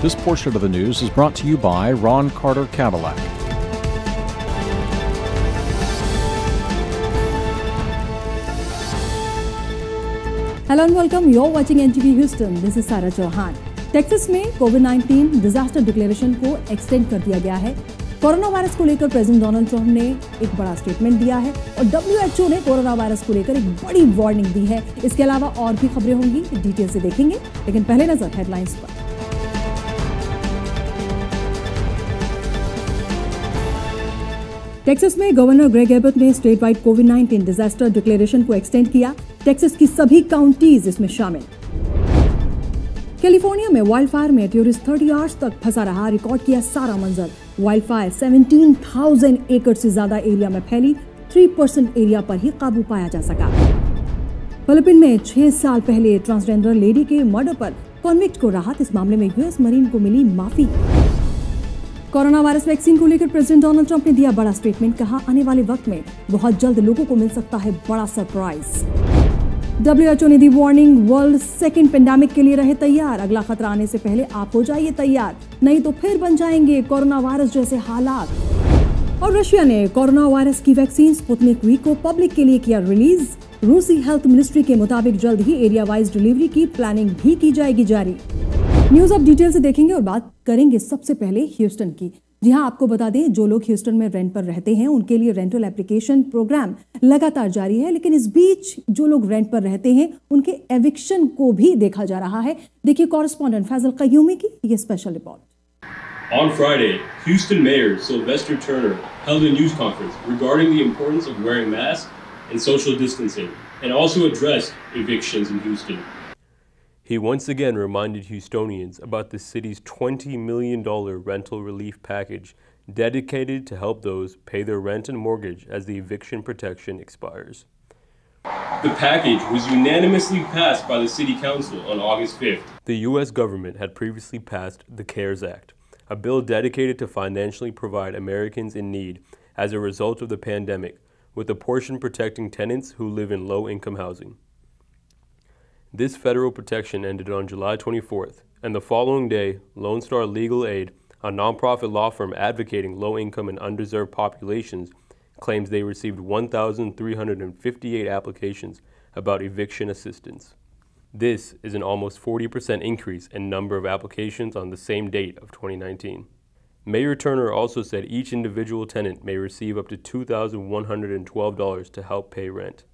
This portion of the news is brought to you by Ron Carter Cadillac. Hello and welcome. You're watching NTV Houston. This is Sarah Chauhan. Texas में कोविड-19 disaster declaration को extend कर दिया गया है। Corona virus को लेकर president Donald Trump ने एक बड़ा स्टेटमेंट दिया है और WHO ने कोरोना वायरस को लेकर एक बड़ी वार्निंग दी है। इसके अलावा और भी खबरें होंगी, डिटेल से देखेंगे, लेकिन पहले नजर हेडलाइंस पर। टेक्सास में गवर्नर ग्रेग एबट ने स्टेट वाइड कोविड-19 डिजास्टर डिक्लेरेशन को एक्सटेंड किया। टेक्सास की सभी काउंटीज इसमें शामिल। कैलिफोर्निया में वाइल्ड फायर में टूरिस्ट 30 आवर्स तक फंसा रहा, रिकॉर्ड किया सारा मंजर। वाइल्ड फायर 17,000 एकड़ से ज्यादा एरिया में फैली, 3% एरिया पर ही काबू पाया जा सका। फिलीपीन में 6 साल पहले ट्रांसजेंडर लेडी के मर्डर पर कॉन्विक्ट को राहत, इस मामले में यूएस मरीन को मिली माफी। कोरोना वायरस वैक्सीन को लेकर प्रेसिडेंट डोनाल्ड ट्रंप ने दिया बड़ा स्टेटमेंट, कहा आने वाले वक्त में बहुत जल्द लोगों को मिल सकता है बड़ा सरप्राइज। WHO ने दी वार्निंग, वर्ल्ड सेकेंड पेंडेमिक के लिए रहे तैयार। अगला खतरा आने से पहले आप हो जाइए तैयार, नहीं तो फिर बन जाएंगे कोरोना वायरस जैसे हालात। और रशिया ने कोरोना वायरस की वैक्सीन स्पुतनिक वी को पब्लिक के लिए किया रिलीज। रूसी हेल्थ मिनिस्ट्री के मुताबिक जल्द ही एरिया वाइज डिलीवरी की प्लानिंग भी की जाएगी जारी। न्यूज अब डिटेल से देखेंगे और बात करेंगे सबसे पहले ह्यूस्टन की। जी हाँ, आपको बता दें, जो लोग ह्यूस्टन में रेंट पर रहते हैं उनके लिए रेंटल एप्लीकेशन प्रोग्राम लगातार जारी है, लेकिन इस बीच जो लोग रेंट पर रहते हैं उनके एविक्शन को भी देखा जा रहा है। देखिए कॉरेस्पॉन्डेंट फैजल कयूमी की ये special report. On Friday, Houston Mayor Sylvester Turner held a news conference regarding the importance of wearing masks and social distancing, and also addressed evictions in Houston. He once again reminded Houstonians about the city's $20 million rental relief package dedicated to help those pay their rent and mortgage as the eviction protection expires. The package was unanimously passed by the City Council on August 5th. The U.S. government had previously passed the CARES Act, a bill dedicated to financially provide Americans in need as a result of the pandemic, with a portion protecting tenants who live in low-income housing. This federal protection ended on July 24th, and the following day, Lone Star Legal Aid, a nonprofit law firm advocating low-income and underserved populations, claims they received 1,358 applications about eviction assistance. This is an almost 40% increase in number of applications on the same date of 2019. Mayor Turner also said each individual tenant may receive up to $2,112 to help pay rent.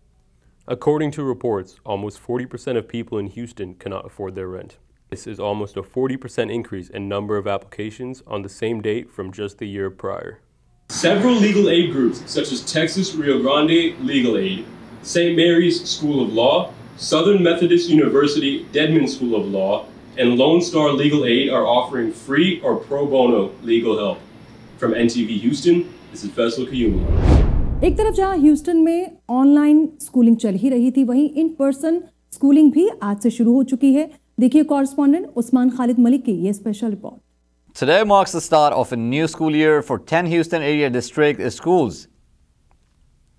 According to reports, almost 40% of people in Houston cannot afford their rent. This is almost a 40% increase in number of applications on the same date from just the year prior. Several legal aid groups, such as Texas Rio Grande Legal Aid, St. Mary's School of Law, Southern Methodist University Dedman School of Law, and Lone Star Legal Aid are offering free or pro bono legal help. From NTV Houston, this is Faisal Kayumi. एक तरफ जहां Houston में online schooling चल ही रही थी, वहीं in person schooling भी आज से शुरू हो चुकी है। देखिए कॉरेस्पॉन्डेंट उस्मान खालिद मलिक की ये special report. Today marks the start of a new school year for 10 Houston area district schools.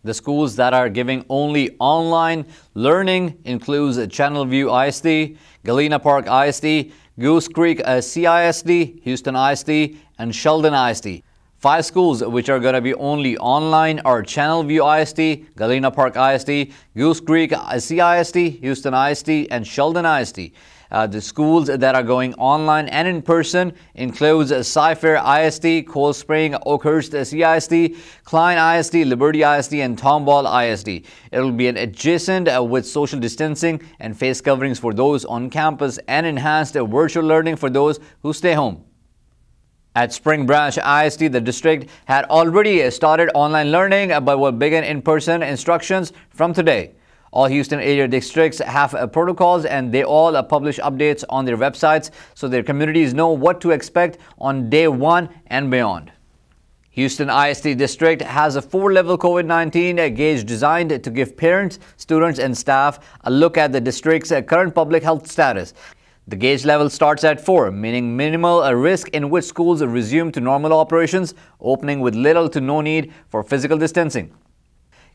The schools that are giving only online learning includes Channelview ISD, Galena Park ISD, Goose Creek CISD, Houston ISD, and Sheldon ISD. 5 schools which are going to be only online are Channelview ISD, Galena Park ISD, Goose Creek CISD, Houston ISD, and Sheldon ISD. The schools that are going online and in person includes Cy-Fair ISD, Cold Spring, Oakhurst CISD, Klein ISD, Liberty ISD, and Tomball ISD. It will be an adjacent with social distancing and face coverings for those on campus and enhanced virtual learning for those who stay home. At Spring Branch ISD, the district had already started online learning but will begin in-person instructions from today. All Houston area districts have protocols and they all publish updates on their websites so their communities know what to expect on day 1 and beyond. Houston ISD district has a 4-level COVID-19 gauge designed to give parents, students, and staff a look at the district's current public health status. The gauge level starts at 4, meaning minimal risk, in which schools resume to normal operations, opening with little to no need for physical distancing.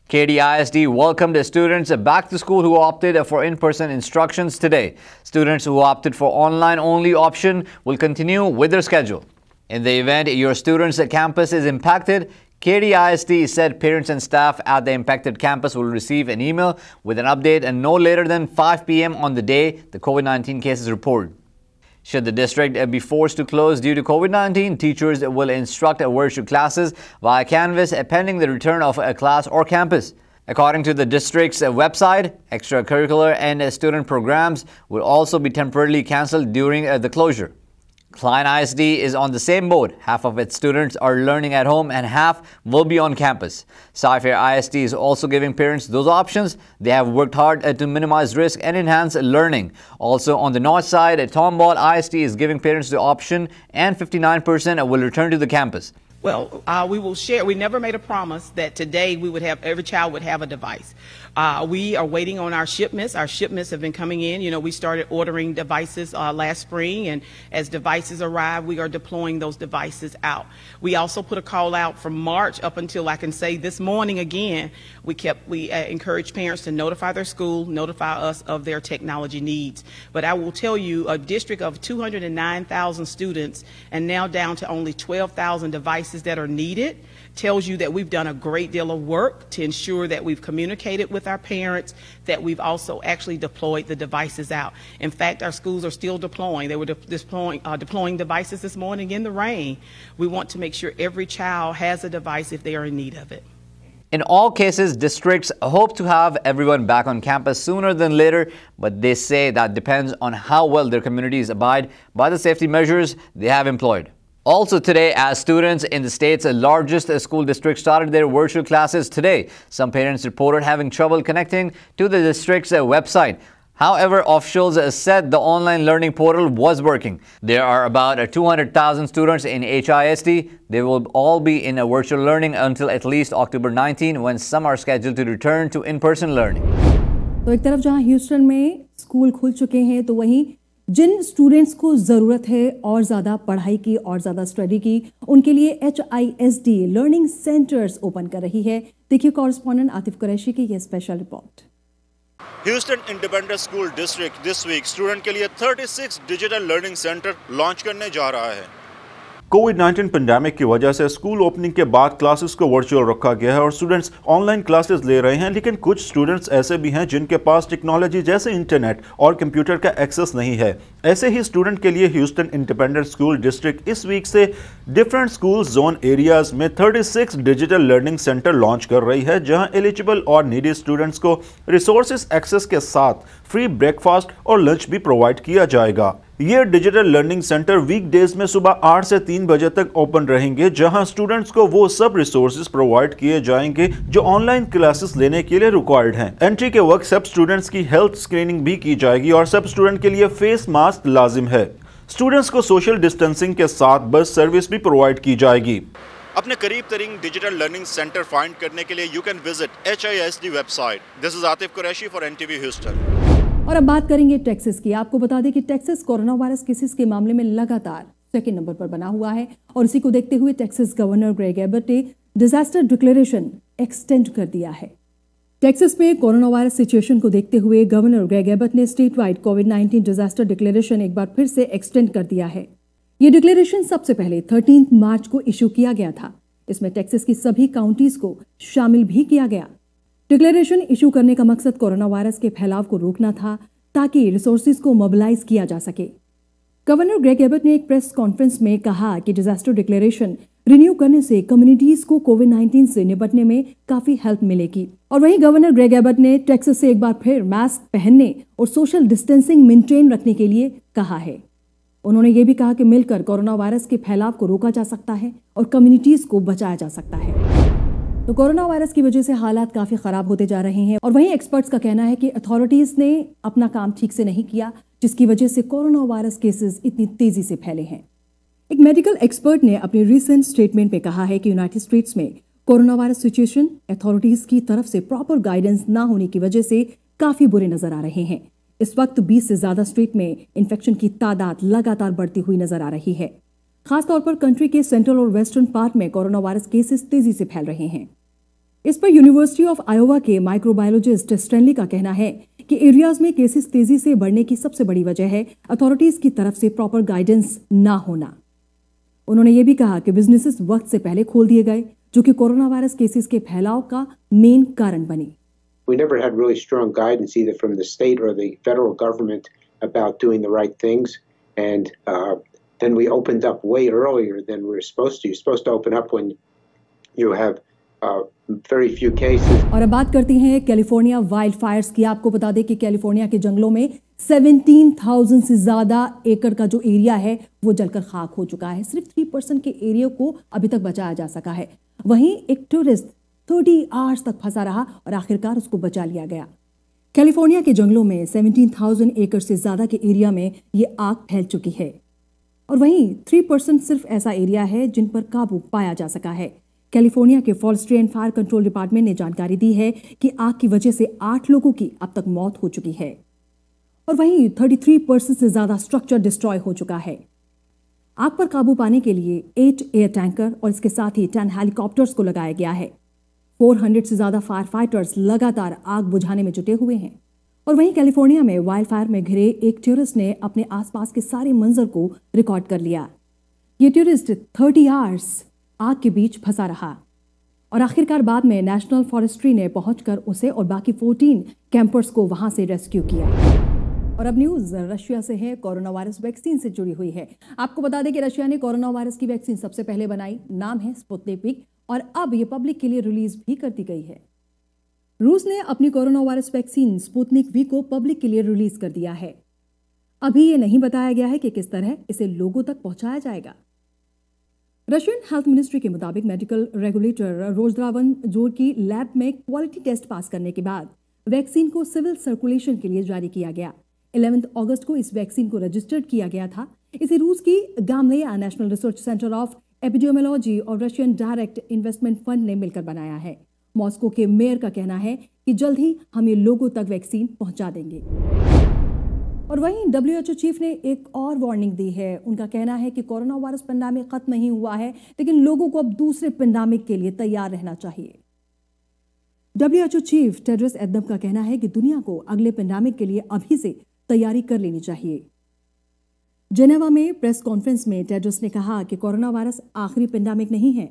KDISD welcomed students back to school who opted for in-person instructions today. Students who opted for online-only option will continue with their schedule. In the event your student's campus is impacted, KDISD said parents and staff at the impacted campus will receive an email with an update and no later than 5 p.m. on the day the COVID-19 cases report. Should the district be forced to close due to COVID-19, teachers will instruct virtual classes via Canvas pending the return of a class or campus. According to the district's website, extracurricular and student programs will also be temporarily cancelled during the closure. Klein ISD is on the same boat. Half of its students are learning at home and half will be on campus. Cy-Fair ISD is also giving parents those options. They have worked hard to minimize risk and enhance learning. Also on the north side, Tomball ISD is giving parents the option and 59% will return to the campus. Well, we will share. We never made a promise that today we would have every child would have a device. We are waiting on our shipments. Our shipments have been coming in. You know, we started ordering devices last spring, and as devices arrive, we are deploying those devices out. We also put a call out from March up until I can say this morning again. We encourage parents to notify their school, notify us of their technology needs. But I will tell you, a district of 209,000 students and now down to only 12,000 devices that are needed tells you that we've done a great deal of work to ensure that we've communicated with our parents, that we've also actually deployed the devices out. In fact, our schools are still deploying. They were deploying devices this morning in the rain. We want to make sure every child has a device if they are in need of it. In all cases, districts hope to have everyone back on campus sooner than later, but they say that depends on how well their communities abide by the safety measures they have employed. Also today, as students in the state's largest school district started their virtual classes today, some parents reported having trouble connecting to the district's website. However, officials said the online learning portal was working. There are about 200,000 students in HISD. They will all be in a virtual learning until at least October 19, when some are scheduled to return to in-person learning. तो एक तरफ जहां Houston में school खुल चुके हैं, तो वहीं जिन स्टूडेंट्स को ज़रूरत है और ज़्यादा पढ़ाई की और ज़्यादा स्टडी की, उनके लिए HISD लर्निंग सेंटर्स ओपन कर रही है। देखिए कॉरेस्पॉन्डेंट आतिफ कुरैशी की यह special report. Houston Independent School District this week student के लिए 36 डिजिटल लर्निंग सेंटर लॉन्च करने जा रहा है। कोविड-19 पेंडेमिक की वजह से स्कूल ओपनिंग के बाद क्लासेस को वर्चुअल रखा गया है और स्टूडेंट्स ऑनलाइन क्लासेस ले रहे हैं, लेकिन कुछ स्टूडेंट्स ऐसे भी हैं जिनके पास टेक्नोलॉजी जैसे इंटरनेट और कंप्यूटर का एक्सेस नहीं है। ऐसे ही स्टूडेंट के लिए ह्यूस्टन इंडिपेंडेंट स्कूल डिस्ट्रिक्ट इस वीक से डिफरेंट स्कूल जोन एरियाज में 36 डिजिटल लर्निंग सेंटर लॉन्च कर रही है, जहां एलिजिबल और नीडी स्टूडेंट्स को रिसोर्सेज एक्सेस के साथ फ्री ब्रेकफास्ट और लंच भी प्रोवाइड किया जाएगा। ये डिजिटल लर्निंग सेंटर वीकडेज में सुबह 8 से 3 बजे तक ओपन रहेंगे, जहां स्टूडेंट्स को वो सब रिसोर्सेज प्रोवाइड किए जाएंगे जो ऑनलाइन क्लासेस लेने के लिए रिक्वायर्ड हैं। एंट्री के वक्त सब स्टूडेंट्स की हेल्थ स्क्रीनिंग भी की जाएगी और सब स्टूडेंट के लिए फेस मास्क लाजिम है। स्टूडेंट्स को सोशल डिस्टेंसिंग के साथ बस सर्विस भी प्रोवाइड की जाएगी। अपने करीब तरीन डिजिटल लर्निंग सेंटर फाइंड करने के लिए you can visit HISD website. This is Atif Qureshi for NTV Houston. और अब बात करेंगे टेक्सास की। आपको बता दें कि टेक्सास कोरोना वायरस केसेस के मामले में लगातार सेकंड नंबर पर बना हुआ है और इसी को देखते हुए टेक्सास गवर्नर ग्रेग एबट ने डिजास्टर डिक्लेरेशन एक्सटेंड कर दिया है। टेक्सास में कोरोना वायरस सिचुएशन को देखते हुए गवर्नर ग्रेग एबट ने स्टेट वाइड कोविड-19 डिजास्टर डिक्लेरेशन एक बार फिर से एक्सटेंड कर दिया है। यह डिक्लेरेशन सबसे पहले 13 मार्च को इशू किया गया था। इसमें टेक्सास की सभी काउंटीज को शामिल भी किया गया। डिक्लेरेशन इशू करने का मकसद कोरोना वायरस के फैलाव को रोकना था ताकि रिसोर्सेज को मोबिलाइज किया जा सके। गवर्नर ग्रेग एबट ने एक प्रेस कॉन्फ्रेंस में कहा कि डिजास्टर डिक्लेरेशन रिन्यू करने से कम्युनिटीज को कोविड-19 से निपटने में काफी हेल्प मिलेगी। और वहीं गवर्नर ग्रेग एबट ने टेक्सास से एक बार फिर मास्क पहनने और सोशल डिस्टेंसिंग मेंटेन रखने के लिए कहा है। उन्होंने ये भी कहा कि मिलकर कोरोना वायरस के फैलाव को रोका जा सकता है और कम्युनिटीज को बचाया जा सकता है। तो कोरोना वायरस की वजह से हालात काफी खराब होते जा रहे हैं और वहीं एक्सपर्ट्स का कहना है कि अथॉरिटीज ने अपना काम ठीक से नहीं किया, जिसकी वजह से कोरोना वायरस केसेस इतनी तेजी से फैले हैं। एक मेडिकल एक्सपर्ट ने अपने रिसेंट स्टेटमेंट में कहा है कि यूनाइटेड स्टेट्स में कोरोना वायरस सिचुएशन अथॉरिटीज की तरफ से प्रॉपर गाइडेंस ना होने की वजह से काफी बुरे नजर आ रहे हैं। इस वक्त 20 से ज्यादा स्टेट में इन्फेक्शन की तादाद लगातार बढ़ती हुई नजर आ रही है। खासतौर पर कंट्री के सेंट्रल और वेस्टर्न पार्ट में कोरोना वायरस केसेस तेजी से फैल रहे हैं। इस पर यूनिवर्सिटी ऑफ आयोवा के माइक्रोबायोलॉजिस्ट स्टैनली का कहना है कि एरियाज में केसेस तेजी से बढ़ने की सबसे बड़ी वजह है अथॉरिटीज की तरफ से प्रॉपर गाइडेंस ना होना। उन्होंने ये भी कहा कि बिजनेसेस वक्त से पहले खोल दिए गए, जो कि कोरोना वायरस केसेस के फैलाव का मेन कारण बने। We never had really strong guidance either from the state or the federal government about doing the right things, and then we opened up way earlier than we were supposed to. You're supposed to open up when you have very few cases. और अब बात करती हैं California wild Fyers की। आपको बता दें कि कैलिफोर्निया के जंगलों में 17,000 से ज्यादा एकड़ का जो एरिया है वो जलकर खाक हो चुका है। सिर्फ 3% के एरिया को अभी तक बचाया जा सका है। वहीं एक टूरिस्ट 30 आवर्स तक फंसा रहा और आखिरकार उसको बचा लिया गया। कैलिफोर्निया के जंगलों में 17,000 एकड़ से ज्यादा के एरिया में ये आग फैल चुकी है और वहीं 3% सिर्फ ऐसा एरिया है जिन पर काबू पाया जा सका है। कैलिफोर्निया के forestry and fire control department ने जानकारी दी है कि आग की वजह से 8 लोगों की अब तक मौत हो चुकी है और वहीं 33% से ज्यादा स्ट्रक्चर डिस्ट्रॉय हो चुका है। आग पर काबू पाने के लिए 8 एयर टैंकर और इसके साथ ही 10 हेलीकॉप्टर्स को लगाया गया है। 400 से ज्यादा फायर फाइटर्स लगातार आग बुझाने में जुटे हुए हैं। और वहीं कैलिफोर्निया में वाइल्ड फायर में घिरे एक टूरिस्ट ने अपने आसपास के सारे मंजर को रिकॉर्ड कर लिया। ये टूरिस्ट 30 आवर्स आग के बीच फंसा रहा और आखिरकार बाद में नेशनल फॉरेस्ट्री ने पहुंचकर उसे और बाकी 14 कैंपर्स को वहां से रेस्क्यू किया। और अब न्यूज रशिया से है, कोरोना वायरस वैक्सीन से जुड़ी हुई है। आपको बता दें कि रशिया ने कोरोना वायरस की वैक्सीन सबसे पहले बनाई, नाम है स्पुतनिक वी, और अब ये पब्लिक के लिए रिलीज भी कर दी गई है। रूस ने अपनी corona virus vaccine Sputnik V को पब्लिक के लिए रिलीज कर दिया है। अभी ये नहीं बताया गया है कि किस तरह इसे लोगों तक पहुंचाया जाएगा। रशियन हेल्थ मिनिस्ट्री के मुताबिक मेडिकल रेगुलेटर रोजद्रावन जोर की लैब में क्वालिटी टेस्ट पास करने के बाद वैक्सीन को सिविल सर्कुलेशन के लिए जारी किया गया। 11 अगस्त को इस वैक्सीन को रजिस्टर्ड किया गया था। इसे रूस की Gamaleya national research centre of epidemiology और रशियन डायरेक्ट इन्वेस्टमेंट फंड ने मिलकर बनाया है। मॉस्को के मेयर का कहना है कि जल्द ही हम ये लोगों तक वैक्सीन पहुंचा देंगे। और वहीं WHO चीफ ने एक और वार्निंग दी है। उनका कहना है कि कोरोना वायरस पेंडेमिक खत्म नहीं हुआ है, लेकिन लोगों को अब दूसरे पेंडेमिक के लिए तैयार रहना चाहिए। WHO चीफ टेड्रस एडनम का कहना है कि दुनिया को अगले पेंडेमिक के लिए अभी से तैयारी कर लेनी चाहिए। जेनेवा में प्रेस कॉन्फ्रेंस में टेड्रस ने कहा कि कोरोना वायरस आखिरी पेंडेमिक नहीं है।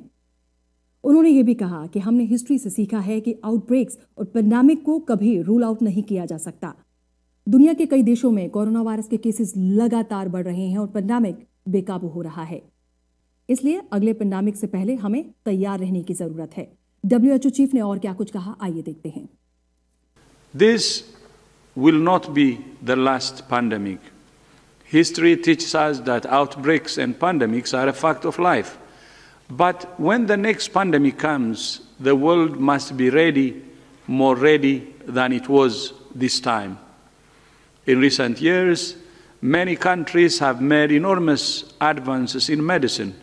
उन्होंने ये भी कहा कि हमने हिस्ट्री से सीखा है कि आउटब्रेक्स और पेंडेमिक को कभी रूल आउट नहीं किया जा सकता। दुनिया के कई देशों में कोरोना वायरस के केसेस लगातार बढ़ रहे हैं और पेंडेमिक बेकाबू हो रहा है। इसलिए अगले पेंडेमिक से पहले हमें तैयार रहने की जरूरत है। WHO चीफ ने और क्या कुछ कहा, आइए देखते हैं। This will not be the last pandemic. History teaches us that outbreaks and pandemics are a fact of life. But when the next pandemic comes, the world must be ready, more ready than it was this time. In recent years, many countries have made enormous advances in medicine,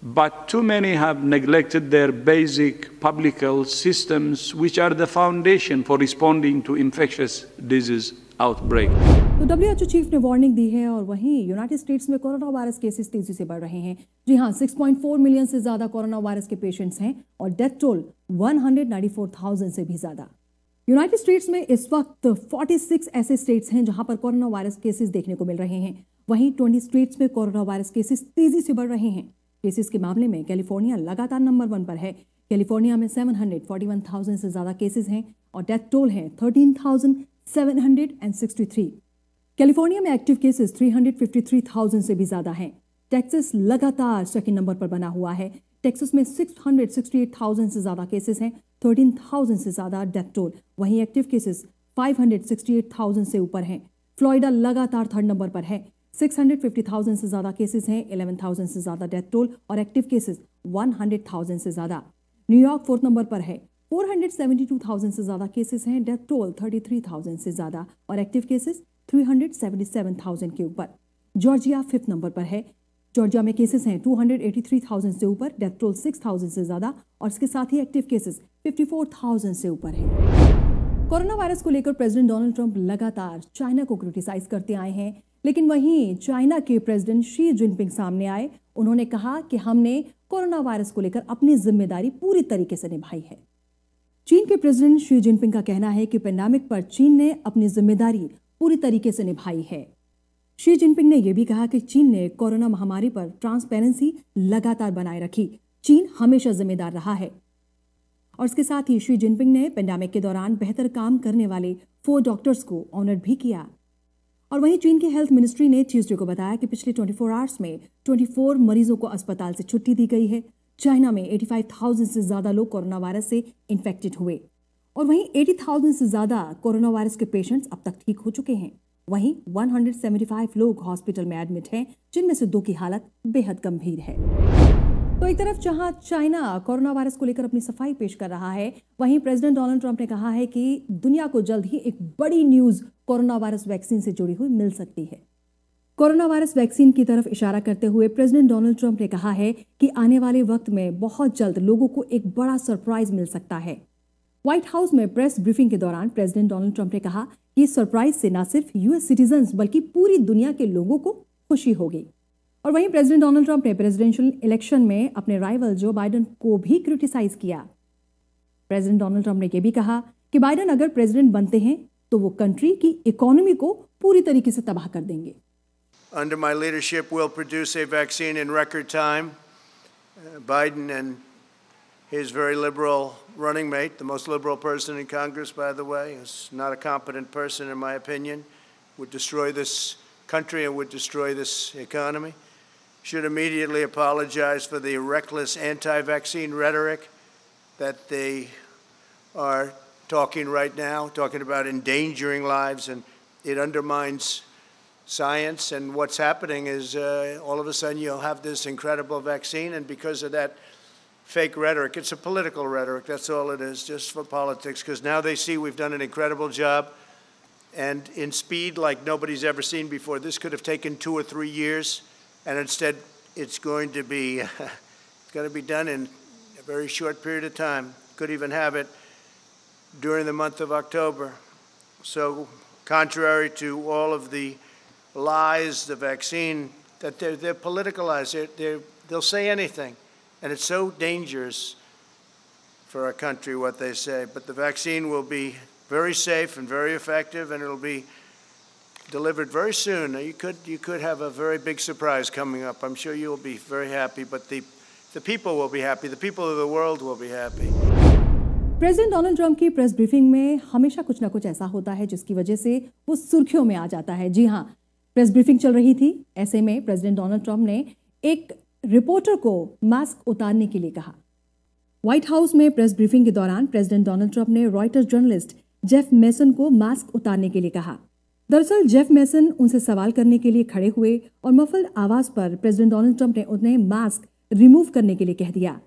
but too many have neglected their basic public health systems, which are the foundation for responding to infectious disease outbreak. तो WHO chief ने warning दी है। और वहीं United states में corona virus cases तेजी से बढ़ रहे हैं। जी हाँ, 6.4 मिलियन से ज्यादा कोरोना वायरस के पेशेंट्स हैं और डेथ टोल 194,000 से भी ज्यादा। यूनाइटेड स्टेट्स में इस वक्त 46 ऐसे स्टेट्स हैं जहां पर कोरोना वायरस केसेस देखने को मिल रहे हैं। वहीं 20 स्टेट्स में कोरोना वायरस केसेस तेजी से बढ़ रहे हैं। केसेस के मामले में कैलिफोर्निया लगातार नंबर 1 पर है। कैलिफोर्निया में 741,000 से ज्यादा केसेस हैं और डेथ टोल है 13,763। कैलिफोर्निया में एक्टिव केसेस 353,000 से भी ज्यादा हैं। टेक्सास लगातार सेकंड नंबर पर बना हुआ है। टेक्सास में 668,000 से ज्यादा केसेस हैं, 13,000 से ज्यादा डेथ टोल। वहीं एक्टिव केसेस 568,000 से ऊपर हैं। फ्लोरिडा लगातार थर्ड नंबर पर है, 650,000 से ज्यादा केसेस हैं, 11,000 से ज्यादा डेथ टोल और एक्टिव केसेस 100,000 से ज्यादा। न्यूयॉर्क फोर्थ नंबर पर है, 472,000 से ज्यादा केसेस हैं, डेथ टोल 33,000 से ज्यादा और एक्टिव केसेस 377,000 के ऊपर। जॉर्जिया फिफ्थ नंबर पर है। जॉर्जिया में केसेस हैं 283,000 से ऊपर, डेथ टोल 6,000 से ज्यादा और इसके साथ ही एक्टिव केसेस 54,000 से ऊपर है। कोरोना वायरस को लेकर प्रेसिडेंट डोनाल्ड ट्रंप लगातार चाइना को क्रिटिसाइज करते आए हैं, लेकिन वहीं चाइना के प्रेसिडेंट शी जिनपिंग सामने आए। उन्होंने कहा कि हमने कोरोना वायरस को लेकर अपनी जिम्मेदारी पूरी तरीके से निभाई है। चीन के प्रेसिडेंट शी जिनपिंग का कहना है कि पेंडेमिक पर चीन ने अपनी जिम्मेदारी पूरी तरीके से निभाई है। शी जिनपिंग ने यह भी कहा कि चीन ने कोरोना महामारी पर ट्रांसपेरेंसी लगातार बनाए रखी। चीन हमेशा जिम्मेदार रहा है। और इसके साथ ही शी जिनपिंग ने पेंडेमिक के दौरान बेहतर काम करने वाले 4 डॉक्टर्स को ऑनर भी किया। और वहीं चीन की हेल्थ मिनिस्ट्री ने ट्यूसडे को बताया कि पिछले 24 आवर्स में 24 मरीजों को अस्पताल से छुट्टी दी गई है। चाइना में 85,000 से ज्यादा लोग कोरोना वायरस से इन्फेक्टेड हुए और वहीं 80,000 से ज्यादा कोरोना वायरस के पेशेंट्स अब तक ठीक हो चुके हैं। वहीं 175 लोग हॉस्पिटल में एडमिट हैं, जिनमें से 2 की हालत बेहद गंभीर है। तो एक तरफ जहां चाइना कोरोना वायरस को लेकर अपनी सफाई पेश कर रहा है, वहीं प्रेसिडेंट डोनाल्ड ट्रंप ने कहा है कि दुनिया को जल्द ही एक बड़ी न्यूज कोरोना वायरस वैक्सीन से जुड़ी हुई मिल सकती है। कोरोना वायरस वैक्सीन की तरफ इशारा करते हुए प्रेसिडेंट डोनाल्ड ट्रंप ने कहा है कि आने वाले वक्त में बहुत जल्द लोगों को एक बड़ा सरप्राइज मिल सकता है। व्हाइट हाउस में प्रेस ब्रीफिंग के दौरान प्रेसिडेंट डोनाल्ड ट्रंप ने कहा कि इस सरप्राइज से न सिर्फ यूएस सिटीजन्स बल्कि पूरी दुनिया के लोगों को खुशी होगी। और वहीं प्रेसिडेंट डोनाल्ड ट्रंप ने प्रेसिडेंशियल इलेक्शन में अपने राइवल जो बाइडेन को भी क्रिटिसाइज किया। प्रेसिडेंट डोनाल्ड ट्रंप ने यह भी कहा कि बाइडेन अगर प्रेसिडेंट बनते हैं तो वो कंट्री की इकोनॉमी को पूरी तरीके से तबाह कर देंगे। Under my leadership, we'll produce a vaccine in record time. Biden and his very liberal running mate, the most liberal person in Congress, by the way, is not a competent person, in my opinion, would destroy this country and would destroy this economy, should immediately apologize for the reckless anti-vaccine rhetoric that they are talking right now, talking about endangering lives, and it undermines science. And what's happening is all of a sudden you'll have this incredible vaccine, and because of that fake rhetoric, it's a political rhetoric, that's all it is, just for politics, because now they see we've done an incredible job and in speed like nobody's ever seen before. This could have taken 2 or 3 years, and instead it's going to be it's going to be done in a very short period of time. Could even have it during the month of October. So contrary to all of the lies, the vaccine, that they're politicalized. They'll say anything, and it's so dangerous for our country what they say. But the vaccine will be very safe and very effective, and it'll be delivered very soon. You could have a very big surprise coming up. I'm sure you'll be very happy, but the people will be happy. The people of the world will be happy. President Donald Trump की press briefing में हमेशा कुछ ना कुछ ऐसा होता है जिसकी वजह से वो सुर्खियों में आ जाता है। जी हाँ, प्रेस ब्रीफिंग चल रही थी, ऐसे में प्रेसिडेंट डोनाल्ड ट्रंप ने एक रिपोर्टर को मास्क उतारने के लिए कहा। व्हाइट हाउस में प्रेस ब्रीफिंग के दौरान प्रेसिडेंट डोनाल्ड ट्रंप ने रॉयटर्स जर्नलिस्ट जेफ मेसन को मास्क उतारने के लिए कहा। दरअसल जेफ मेसन उनसे सवाल करने के लिए खड़े हुए और मफल्ड आवाज पर प्रेसिडेंट डोनाल्ड ट्रंप ने उन्हें मास्क रिमूव करने के लिए कह दिया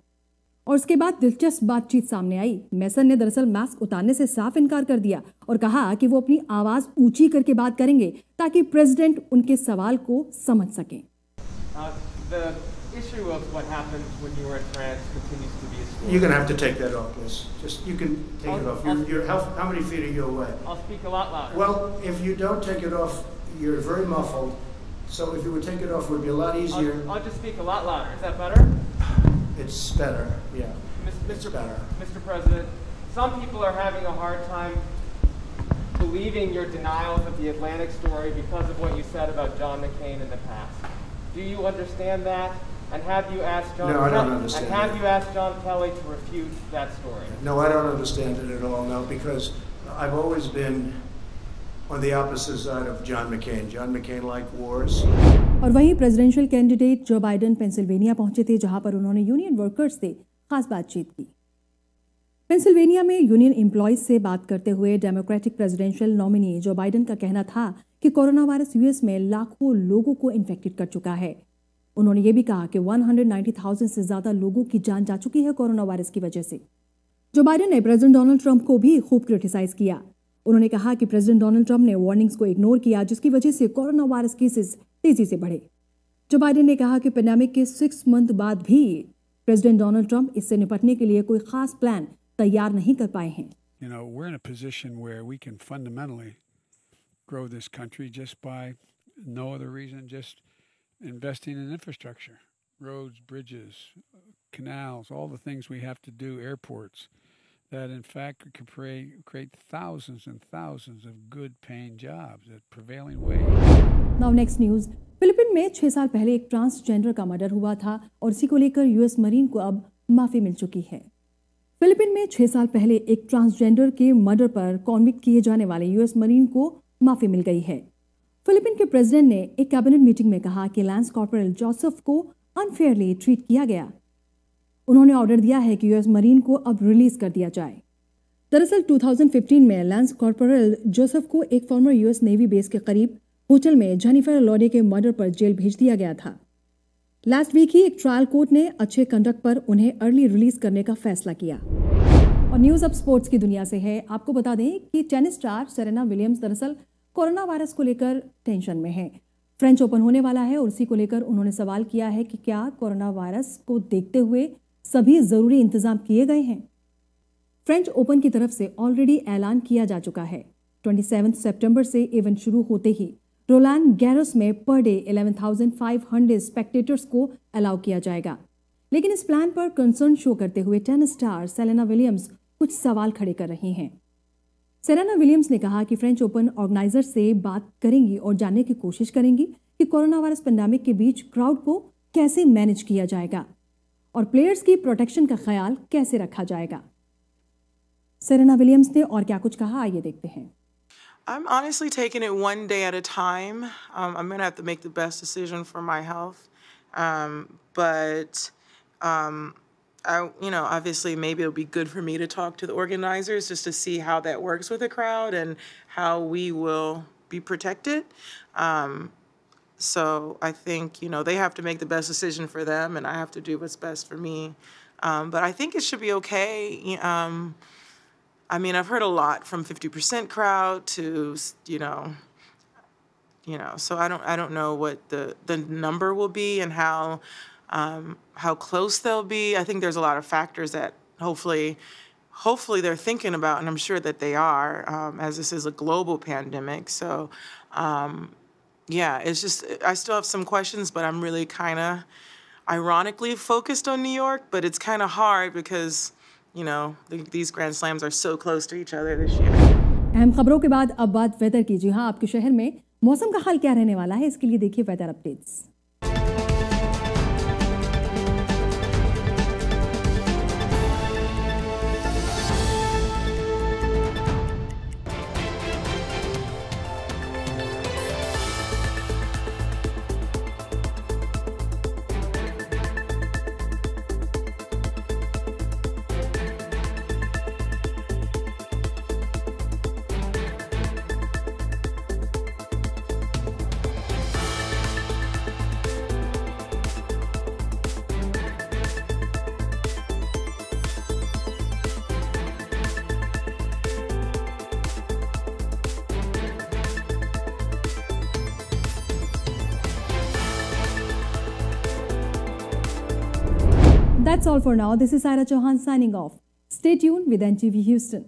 और उसके बाद दिलचस्प बातचीत सामने आई। मेसन ने दरअसल मास्क उतारने से साफ इनकार कर दिया और कहा कि वो अपनी आवाज ऊंची करके बात करेंगे ताकि प्रेसिडेंट उनके सवाल को समझ सकें। The issue of what happened when you were in France continues to be a story. You're going to have to take that off, please. Just you can take it off. How many feet are you away? I'll speak a lot louder. Well, if you don't take it off, you're very muffled. So if you would take it off, it would be a lot easier. I'll just speak a lot louder. Is that better? It's better, yeah. It's better. Mr. President, some people are having a hard time believing your denials of the Atlantic story because of what you said about John McCain in the past. Do you understand that? And have you asked John? No, I don't understand. And have you asked John Kelly to refute that story? No, I don't understand it at all. No, because I've always been on the opposite side of John McCain. John McCain liked wars. और वहीं presidential candidate Joe Biden Pennsylvania पहुंचे थे, जहां पर उन्होंने union workers से खास बातचीत की। पेंसिल्वेनिया में यूनियन एम्प्लॉयज से बात करते हुए democratic presidential nominee Joe Biden का कहना था कि कोरोना वायरस यूएस में लाखों लोगों को इन्फेक्टेड कर चुका है। उन्होंने ये भी कहा कि 190,000 से ज्यादा लोगों की जान जा चुकी है कोरोना वायरस की वजह से। जो बाइडेन ने प्रेसिडेंट डोनाल्ड ट्रंप को भी खूब क्रिटिसाइज किया। उन्होंने कहा कि प्रेसिडेंट डोनाल्ड ट्रंप ने वार्निंग्स को इग्नोर किया, जिसकी वजह से कोरोना वायरस केसेस तेजी से बढ़े। जो बाइडेन ने कहा कि पेंडेमिक के 6 मंथ बाद भी प्रेसिडेंट डोनाल्ड ट्रंप इससे निपटने के लिए कोई खास प्लान तैयार नहीं कर पाए हैं। You know, we're in a position where we can fundamentally grow this country just by no other reason, just investing in infrastructure, roads, bridges, canals, all the things we have to do, airports. that in fact could create thousands and thousands of good paying jobs at prevailing wage. Now next news. Philippine में 6 साल पहले एक transgender का murder हुआ था और इसी को लेकर यूएस मरीन को अब माफी मिल चुकी है। फिलीपीन में 6 साल पहले एक ट्रांसजेंडर के मर्डर पर कॉन्विक्ट किए जाने वाले यूएस मरीन को माफी मिल गई है। फिलीपीन के प्रेसिडेंट ने एक कैबिनेट मीटिंग में कहा कि लैंस कॉर्पोरल जोसेफ को अनफेयरली ट्रीट किया गया। उन्होंने ऑर्डर दिया है कि यूएस मरीन को अब रिलीज कर दिया जाए। दरअसल 2015 में लैंस कॉर्पोरल जोसेफ को एक फॉर्मर यूएस नेवी बेस के करीब होटल में जेनिफर लॉडे के मर्डर पर जेल भेज दिया गया था। लास्ट वीक ही एक ट्रायल कोर्ट ने अच्छे कंडक्ट पर उन्हें अर्ली रिलीज करने का फैसला किया। और न्यूज अब स्पोर्ट्स की दुनिया से है। आपको बता दें कि टेनिस स्टार सेरेना विलियम्स दरअसल कोरोना वायरस को लेकर टेंशन में है। फ्रेंच ओपन होने वाला है और उसी को लेकर उन्होंने सवाल किया है कि क्या कोरोना वायरस को देखते हुए सभी जरूरी इंतजाम किए गए हैं। फ्रेंच ओपन की तरफ से ऑलरेडी ऐलान किया जा चुका है। 27 सितंबर से इवेंट शुरू होते ही रोलैंड गैरोस में पर डे 11,500 स्पेक्टेटर्स को अलाउ किया जाएगा। लेकिन इस प्लान पर कंसर्न शो करते हुए टेनिस स्टार सेरेना विलियम्स कुछ सवाल खड़े कर रही हैं। सेरेना विलियम्स ने कहा कि फ्रेंच ओपन ऑर्गेनाइजर से बात करेंगी और जानने की कोशिश करेंगी कि कोरोना वायरस पेंडेमिक के बीच क्राउड को कैसे मैनेज किया जाएगा और प्लेयर्स की प्रोटेक्शन का ख्याल कैसे रखा जाएगा। सेरेना विलियम्स ने और क्या कुछ कहा, आइए देखते हैं। I'm honestly taking it one day at a time. I'm going to have to make the best decision for my health. But obviously maybe it'll be good for me to talk to the organizers just to see how that works with the crowd and how we will be protected. So I think, they have to make the best decision for them and I have to do what's best for me. But I think it should be okay. I've heard a lot from 50% crowd to, so I don't know what the number will be and how close they'll be. I think there's a lot of factors that hopefully they're thinking about, and I'm sure that they are, as this is a global pandemic. So, it's just, I still have some questions, but I'm really kind of ironically focused on New York, but it's kind of hard because these Grand Slams are so close to each other this year. अहम खबरों के बाद अब बात weather की। जी हाँ, आपके शहर में मौसम का हाल क्या रहने वाला है, इसके लिए देखिए weather updates. That's all for now. This is Saira Chauhan signing off. Stay tuned with NTV Houston.